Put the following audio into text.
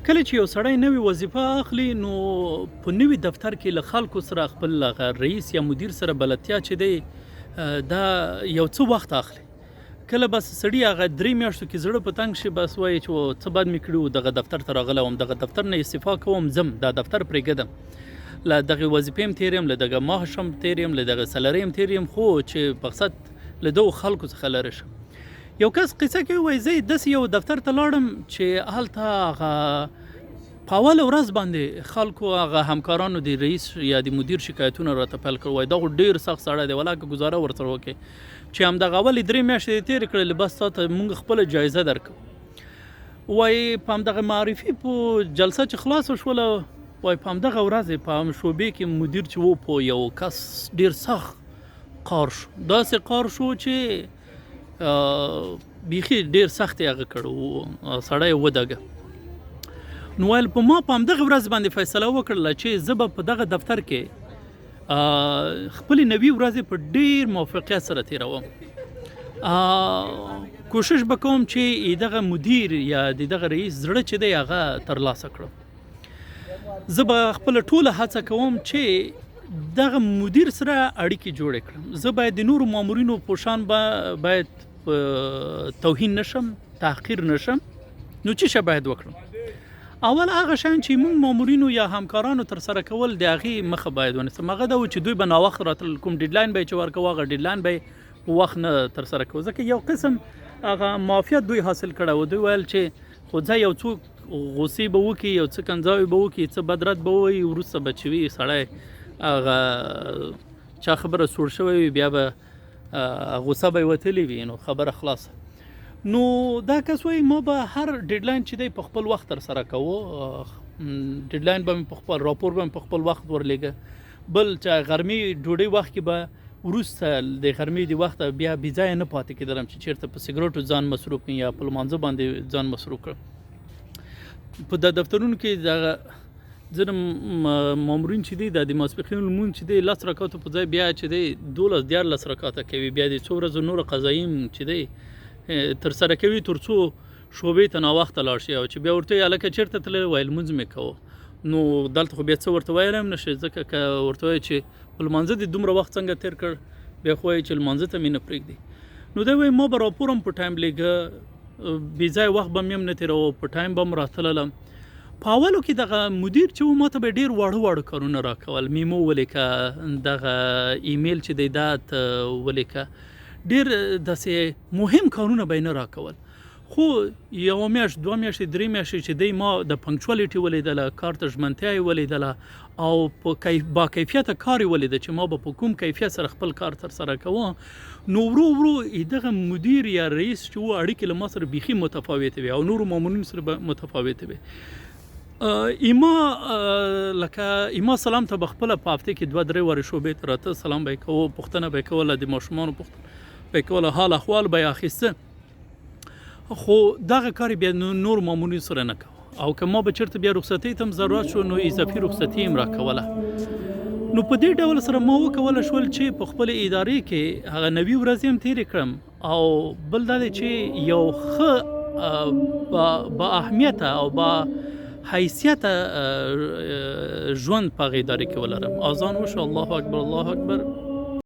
کله چې یو سړی نوې وظیفه اخلي نو په نوي دفتر کې له خلکو سره خپل هغه رئیس یا مدیر سره بلدتیا چې دی دا یو څه وخت اخلي. کله بس سړی هغه 3 میاشتو کې زړه په تنګ شي بس وایي چې څه بد مې کړي وو دغه دفتر ته راغلی وم دغه دفتر نه استعفا کوم ځم دا دفتر پرېږدم له دغه وظیفې هم تېر یم له دغه معاش هم تېر یم له دغه سلرۍ هم تېر یم خو چې مقصد له دغو خلکو څخه لرې شم. یو کس قصه کوي وایي زه داسې یو دفتر ته لاړم چې هلته هغه په اوله ورځ باندې خلکو هغه همکارانو د رئیس یا د مدیر شکایتونه راته پیل کړل وایي دا خو ډېر سخت سړی دی ولاکه ګزاره ورسره وکړې چې همدغه اولې 3 میاشتې یې تېرې کړلې بس تا ته موږ خپله جایزه درکړو. وایي په همدغه معرفي په جلسه چې خلاصه شوله وایي په همدغه ورځ په هم شعبې کې مدیر چې و په یو کس ډېر سخت قار شو داسې قار شو چې بیخي ډېر سخت یې هغه کړو سړی یې ودګه. نو ویل په ما په همدغه ورځ باندې فیصله وکړله چې زه به په دغه دفتر کې خپلې نوي ورځې په ډېر موفقیت سره تېروم. کوشش به کوم چې دغه مدیر یا دغه رئیس زړه چې دی هغه ترلاسه کړم. زه به خپله ټوله هڅه کوم چې دغه مدیر سره اړیکې جوړې کړم. زه باید د نورو مامورینو په شان باید توهین نشم تحقیر نشم. نو څه شی باید وکړم؟ اول هغه شیان چې موږ مامورینو یا همکارانو تر سره کول د هغې مخه باید ونیسم. هغه دا و چې دوی به ناوخت راتلل کوم ډیډلاین به یې چې ورکوه هغه ډیډلاین به یې په وخت نه تر سره کوو ځکه یو قسم هغه معافیت دوی حاصل کړی و. دوی ویل چې خو ځه یو څوک غوسې به وکړي یو څه کنځاوې به وکړي څه بدرد به ووایي وروسته به چې وي سړی هغه چا خبره سوړ شوی وي بیا به غوسه به یې وتلې وي نو خبره خلاصه. نو دا کس وایي ما به هر ډیډلاین چې دی په خپل وخت تر سره کوو. ډیډلاین به مې په خپل راپور به مې په خپل وخت ورلېږه. بل چې غرمې ډوډۍ وخت کې به وروسته د غرمې د وخته بیا بې ځایه نه پاتې کېدلم چې چېرته په سګرټو ځان مصروف کړم یا په لمانځه باندې ځان مصروف کړم. په د دفترونو کې دغه ځینې مامورین چې دی د ماسپښین لمونځ چې دی 10 رکعاتو په ځای بیا چې دی 12 رکعاته کوي بیا د څو ورځو نور قضایي چې دی تر سره کوي تر څو شعبې ته ناوخته لاړ شي او چې بیا ورته هلکه چېرته تللی وایي لمونځ مې کوو. نو دلته خو بیا څه ورته ویلی هم نه شي ځکه که ورته وایي چې په لمانځه دې دومره وخت څنګه تېر کړ بیا خو وایي چې لمانځه ته مې نه پرېږدي. نو دی وایي ما به راپور هم په ټایم لېږه بې ځایه وخت به مې هم نه تېروه په ټایم به هم راتللم. په اولو کې دغه مدیر چې و ما ته به یې ډېر واړه کارونه راکول. میمو ولیکه دغه ایمیل چې دی دا ته ولیکه ډېر داسې مهم کارونه به یې نه راکول. خو یوه میاشت 2 میاشتې 3 میاشتې چې دی ما د پنکچوالیټي ولیدله کار ته ژمنتیا یې ولیدله او په با کیفیته کار یې ولیده چې ما به په کوم کیفیت سره خپل کار تر سره کوه. نو ورو ورو دغه مدیر یا رئیس چې و اړیکې له ما سره بیخي متفاوتې وي او نورو مامورینو سره به متفاوتې وي. ایما سلام ته به خپله په هفته کې 2-3 وارې شعبې ته راته سلام به یې کوو پوښتنه به یې کوله د ماشومانو پوښتنه به یې کوله حال احوال به یې اخیسته. خو دغه کار بیا نور مامورینو سره نه کوه او که ما به چېرته بیا رخصتۍ ته هم ضرورت شو نو اضافي رخصتي هم راکوله. نو په دې ډول سره ما وکولی شول چې په خپلې ادارې کې هغه نوي ورځې هم تېرې کړم او بل دا دی چې یو ښه با اهمیته او با حیثیته ژوند په هغې ادارې کې ولرم. اذان وشو الله اکبر الله اکبر